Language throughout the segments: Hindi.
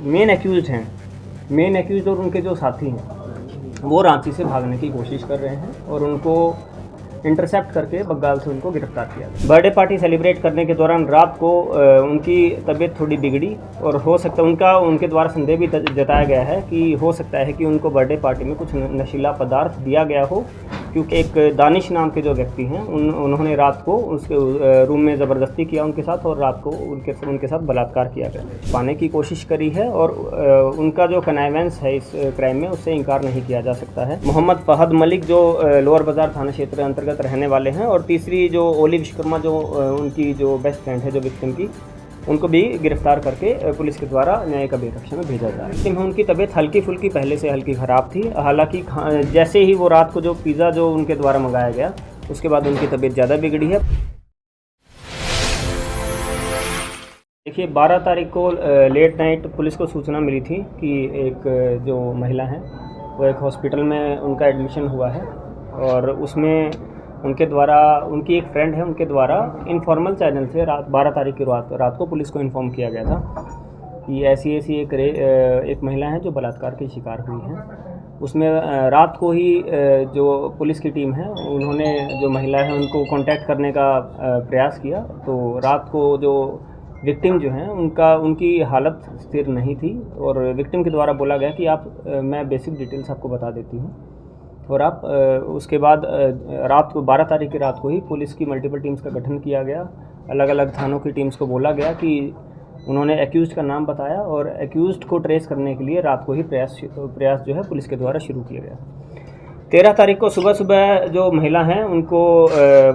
मेन एक्यूज और उनके जो साथी हैं वो रांची से भागने की कोशिश कर रहे हैं और उनको इंटरसेप्ट करके बग्गाल से उनको गिरफ्तार किया गया। बर्थडे पार्टी सेलिब्रेट करने के दौरान रात को उनकी तबीयत थोड़ी बिगड़ी और हो सकता है उनके द्वारा संदेह भी जताया गया है कि हो सकता है कि उनको बर्थडे पार्टी में कुछ नशीला पदार्थ दिया गया हो, क्योंकि एक दानिश नाम के जो व्यक्ति हैं उन्होंने रात को उसके रूम में ज़बरदस्ती किया उनके साथ और रात को उनके साथ बलात्कार किया गया, पाने की कोशिश करी है और उनका जो कनाइवेंस है इस क्राइम में उससे इनकार नहीं किया जा सकता है। मोहम्मद फहद मलिक जो लोअर बाज़ार थाना क्षेत्र अंतर्गत रहने वाले हैं और तीसरी जो ओली विश्वकर्मा जो उनकी जो बेस्ट फ्रेंड है जो विक्टिम की, उनको भी गिरफ्तार करके पुलिस के द्वारा न्यायिक अभिरक्षा में भेजा जा रहा है। उनकी तबीयत हल्की फुल्की पहले से हल्की ख़राब थी, हालांकि जैसे ही वो रात को जो पिज़्ज़ा जो उनके द्वारा मंगाया गया उसके बाद उनकी तबीयत ज़्यादा बिगड़ी है। देखिए 12 तारीख को लेट नाइट पुलिस को सूचना मिली थी कि एक जो महिला है वो एक हॉस्पिटल में उनका एडमिशन हुआ है और उसमें उनके द्वारा उनकी एक फ्रेंड है उनके द्वारा इनफॉर्मल चैनल से 12 तारीख की रात को पुलिस को इन्फॉर्म किया गया था कि ऐसी एक महिला है जो बलात्कार की शिकार हुई है। उसमें रात को ही जो पुलिस की टीम है उन्होंने जो महिला है उनको कांटेक्ट करने का प्रयास किया, तो रात को जो विक्टिम जो हैं उनकी हालत स्थिर नहीं थी और विक्टिम के द्वारा बोला गया कि मैं बेसिक डिटेल्स आपको बता देती हूँ और आप उसके बाद रात को 12 तारीख की रात को ही पुलिस की मल्टीपल टीम्स का गठन किया गया। अलग अलग थानों की टीम्स को बोला गया कि उन्होंने एक्यूज़ का नाम बताया और एक्यूज़ को ट्रेस करने के लिए रात को ही प्रयास जो है पुलिस के द्वारा शुरू किया गया। 13 तारीख को सुबह जो महिला हैं उनको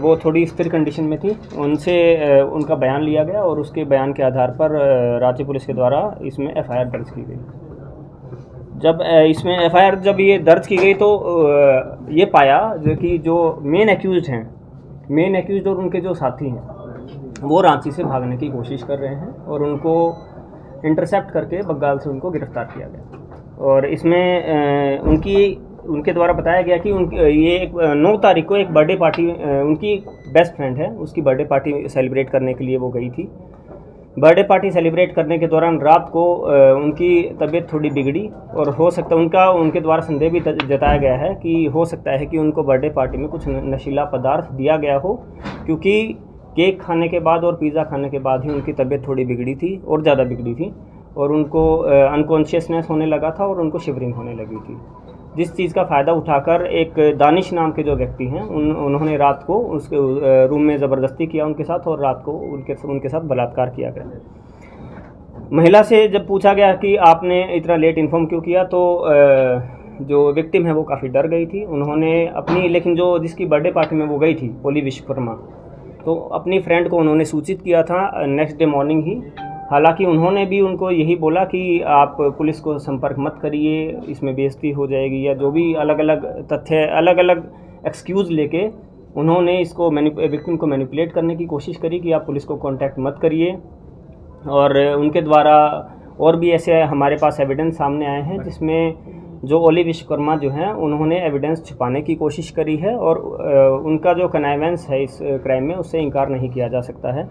वो थोड़ी स्थिर कंडीशन में थी, उनसे उनका बयान लिया गया और उसके बयान के आधार पर रांची पुलिस के द्वारा इसमें एफआईआर दर्ज की गई। जब इसमें एफआईआर जब ये दर्ज की गई तो ये पाया कि जो मेन एक्यूज और उनके जो साथी हैं वो रांची से भागने की कोशिश कर रहे हैं और उनको इंटरसेप्ट करके बग्गाल से उनको गिरफ्तार किया गया। और इसमें उनके द्वारा बताया गया कि ये 9 तारीख को एक बर्थडे पार्टी उनकी बेस्ट फ्रेंड है उसकी बर्थडे पार्टी सेलिब्रेट करने के लिए वो गई थी। बर्थडे पार्टी सेलिब्रेट करने के दौरान रात को उनकी तबीयत थोड़ी बिगड़ी और हो सकता है उनके द्वारा संदेह भी जताया गया है कि हो सकता है कि उनको बर्थडे पार्टी में कुछ नशीला पदार्थ दिया गया हो, क्योंकि केक खाने के बाद और पिज़्ज़ा खाने के बाद ही उनकी तबीयत थोड़ी बिगड़ी थी और ज़्यादा बिगड़ी थी और उनको अनकॉन्शियसनेस होने लगा था और उनको शिवरिंग होने लगी थी। जिस चीज़ का फ़ायदा उठाकर एक दानिश नाम के जो व्यक्ति हैं उन्होंने रात को उसके रूम में ज़बरदस्ती किया उनके साथ और रात को उनके साथ बलात्कार किया गया। महिला से जब पूछा गया कि आपने इतना लेट इन्फॉर्म क्यों किया, तो जो विक्टिम है वो काफ़ी डर गई थी। उन्होंने लेकिन जो जिसकी बर्थडे पार्टी में वो गई थी ओली विश्वकर्मा, तो अपनी फ्रेंड को उन्होंने सूचित किया था नेक्स्ट डे मॉर्निंग ही। हालांकि उन्होंने भी उनको यही बोला कि आप पुलिस को संपर्क मत करिए, इसमें बेइज्जती हो जाएगी, या जो भी अलग अलग तथ्य अलग अलग एक्सक्यूज़ लेके उन्होंने इसको विक्टिम को मैनिपुलेट करने की कोशिश करी कि आप पुलिस को कांटेक्ट मत करिए। और उनके द्वारा और भी ऐसे हमारे पास एविडेंस सामने आए हैं जिसमें जो ओली विश्वकर्मा जो हैं उन्होंने एविडेंस छुपाने की कोशिश करी है और उनका जो कनाइवेंस है इस क्राइम में उससे इनकार नहीं किया जा सकता है।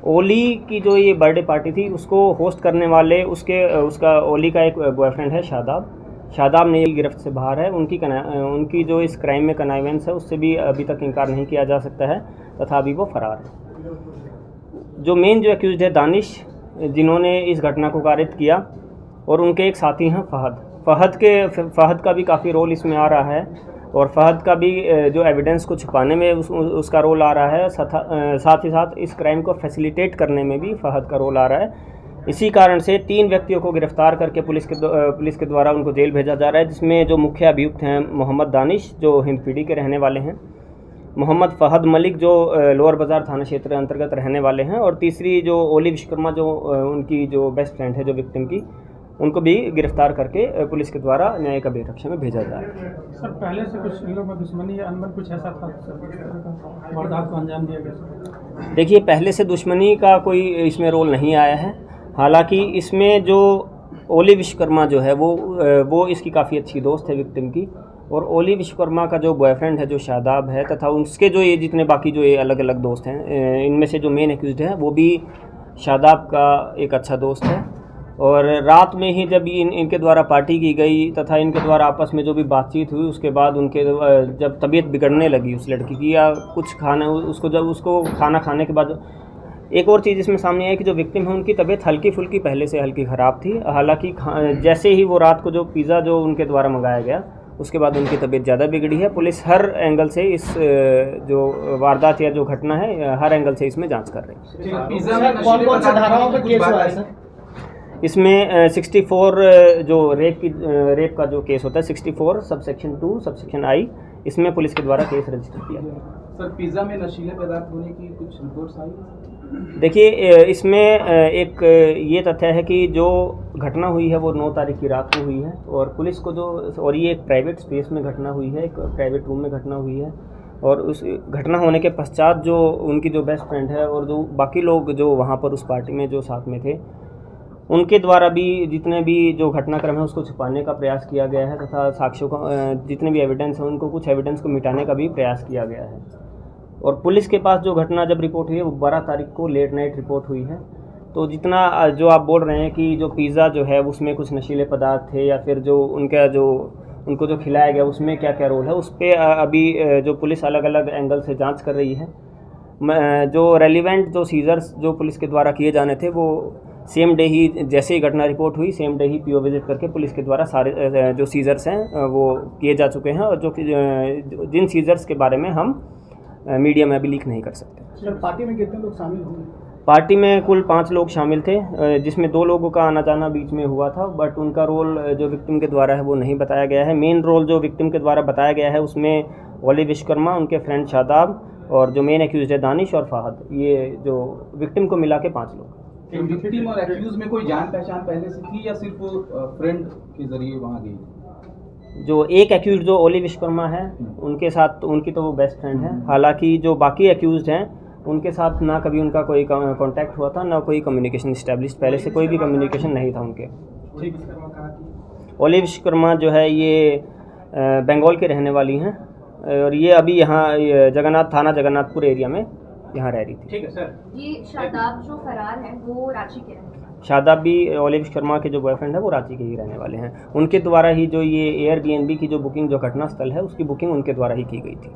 ओली की जो ये बर्थडे पार्टी थी उसको होस्ट करने वाले उसका ओली का एक बॉयफ्रेंड है शादाब ने ये गिरफ्त से बाहर है। उनकी जो इस क्राइम में कनाइवेंस है उससे भी अभी तक इनकार नहीं किया जा सकता है तथा अभी वो फरार है। जो मेन जो एक्यूज्ड है दानिश, जिन्होंने इस घटना को कारित किया, और उनके एक साथी हैं फहद का भी काफ़ी रोल इसमें आ रहा है और फहद का भी जो एविडेंस को छुपाने में उसका रोल आ रहा है, साथ ही साथ इस क्राइम को फैसिलिटेट करने में भी फहद का रोल आ रहा है। इसी कारण से 3 व्यक्तियों को गिरफ्तार करके पुलिस के द्वारा उनको जेल भेजा जा रहा है, जिसमें जो मुख्य अभियुक्त हैं मोहम्मद दानिश जो हिंदपीढ़ी के रहने वाले हैं, मोहम्मद फहद मलिक जो लोअर बाज़ार थाना क्षेत्र अंतर्गत रहने वाले हैं, और तीसरी जो ओली विश्वकर्मा जो उनकी जो बेस्ट फ्रेंड है जो विक्टिम की, उनको भी गिरफ्तार करके पुलिस के द्वारा न्यायिक अभिरक्षा में भेजा जा रहा है। सर पहले से कुछ इन लोगों में दुश्मनी या अनबन कुछ ऐसा था वारदात को अंजाम दिया गया? देखिए पहले से दुश्मनी का कोई इसमें रोल नहीं आया है। हालांकि इसमें जो ओली विश्वकर्मा जो है वो इसकी काफ़ी अच्छी दोस्त है विक्टिम की, और ओली विश्वकर्मा का जो बॉयफ्रेंड है जो शादाब है तथा उसके जो ये जितने बाकी जो ये अलग अलग दोस्त हैं, इनमें से जो मेन एक्यूज्ड है वो भी शादाब का एक अच्छा दोस्त है। और रात में ही जब इनके द्वारा पार्टी की गई तथा इनके द्वारा आपस में जो भी बातचीत हुई, उसके बाद उनके जब तबीयत बिगड़ने लगी उस लड़की की, या कुछ खाना उसको जब उसको खाना खाने के बाद, एक और चीज़ इसमें सामने आई कि जो विक्टिम है उनकी तबीयत हल्की फुल्की पहले से हल्की ख़राब थी। हालांकि जैसे ही वो रात को जो पिज़्ज़ा जो उनके द्वारा मंगाया गया, उसके बाद उनकी तबीयत ज़्यादा बिगड़ी है। पुलिस हर एंगल से इस जो वारदात या जो घटना है, हर एंगल से इसमें जांच कर रही है। पिज़्ज़ा में कौन-कौन से धाराओं पर केस हुआ है सर? इसमें 64 जो रेप का जो केस होता है, 64 सबसेक्शन 2 सबसेक्शन आई, इसमें पुलिस के द्वारा केस रजिस्टर किया गया। सर, पिज़्ज़ा में नशीले पदार्थ होने की कुछ रिपोर्ट्स आई? देखिए, इसमें एक ये तथ्य है कि जो घटना हुई है वो 9 तारीख की रात को हुई है, और पुलिस को और ये एक प्राइवेट स्पेस में घटना हुई है, एक प्राइवेट रूम में घटना हुई है। और उस घटना होने के पश्चात जो उनकी जो बेस्ट फ्रेंड है और जो बाकी लोग जो वहाँ पर उस पार्टी में जो साथ में थे, उनके द्वारा भी जितने भी जो घटनाक्रम है उसको छुपाने का प्रयास किया गया है, तथा साक्ष्यों का जितने भी एविडेंस हैं उनको कुछ एविडेंस को मिटाने का भी प्रयास किया गया है। और पुलिस के पास जो घटना जब रिपोर्ट हुई है वो 12 तारीख को लेट नाइट रिपोर्ट हुई है। तो जितना जो आप बोल रहे हैं कि जो पिज़्ज़ा जो है उसमें कुछ नशीले पदार्थ थे, या फिर जो उनको जो खिलाया गया उसमें क्या क्या रोल है, उस पर अभी जो पुलिस अलग अलग एंगल से जांच कर रही है। जो रेलिवेंट जो सीजर्स जो पुलिस के द्वारा किए जाने थे, वो सेम डे ही, जैसे ही घटना रिपोर्ट हुई, सेम डे ही पीओ विजिट करके पुलिस के द्वारा सारे जो सीजर्स हैं वो किए जा चुके हैं, और जिन सीजर्स के बारे में हम मीडिया में अभी लीक नहीं कर सकते। सर, पार्टी में कितने लोग शामिल होंगे? पार्टी में कुल 5 लोग शामिल थे, जिसमें 2 लोगों का आना जाना बीच में हुआ था, बट उनका रोल जो विक्टिम के द्वारा है वो नहीं बताया गया है। मेन रोल जो विक्टिम के द्वारा बताया गया है उसमें ओलिव विश्वकर्मा, उनके फ्रेंड शादाब, और जो मेन एक्यूज है दानिश और फाहद, ये जो विक्टिम को मिला के 5 लोग। विक्टिम और एक्यूज में कोई जान पहचान पहले से थी या सिर्फ फ्रेंड के जरिए वहाँ गई? जो एक एक्यूज जो ओलिव विश्वकर्मा है, उनके साथ उनकी तो वो बेस्ट फ्रेंड है। हालांकि जो बाकी एक्यूज हैं उनके साथ ना कभी उनका कोई कांटेक्ट हुआ था, ना कोई कम्युनिकेशन इस्टेब्लिश, पहले से कोई भी कम्युनिकेशन नहीं था उनके। ओलिव विश्वकर्मा जो है ये बंगाल के रहने वाली हैं, और ये अभी यहाँ जगन्नाथपुर एरिया में यहाँ रह रही थी। ठीक है सर। ये शादाब जो फरार है वो रांची के रहने वाले हैं। शादाब भी ओलिव शर्मा के जो बॉयफ्रेंड है वो रांची के ही रहने वाले हैं। उनके द्वारा ही जो ये एयरबीएनबी की जो बुकिंग, जो घटना स्थल है उसकी बुकिंग उनके द्वारा ही की गई थी।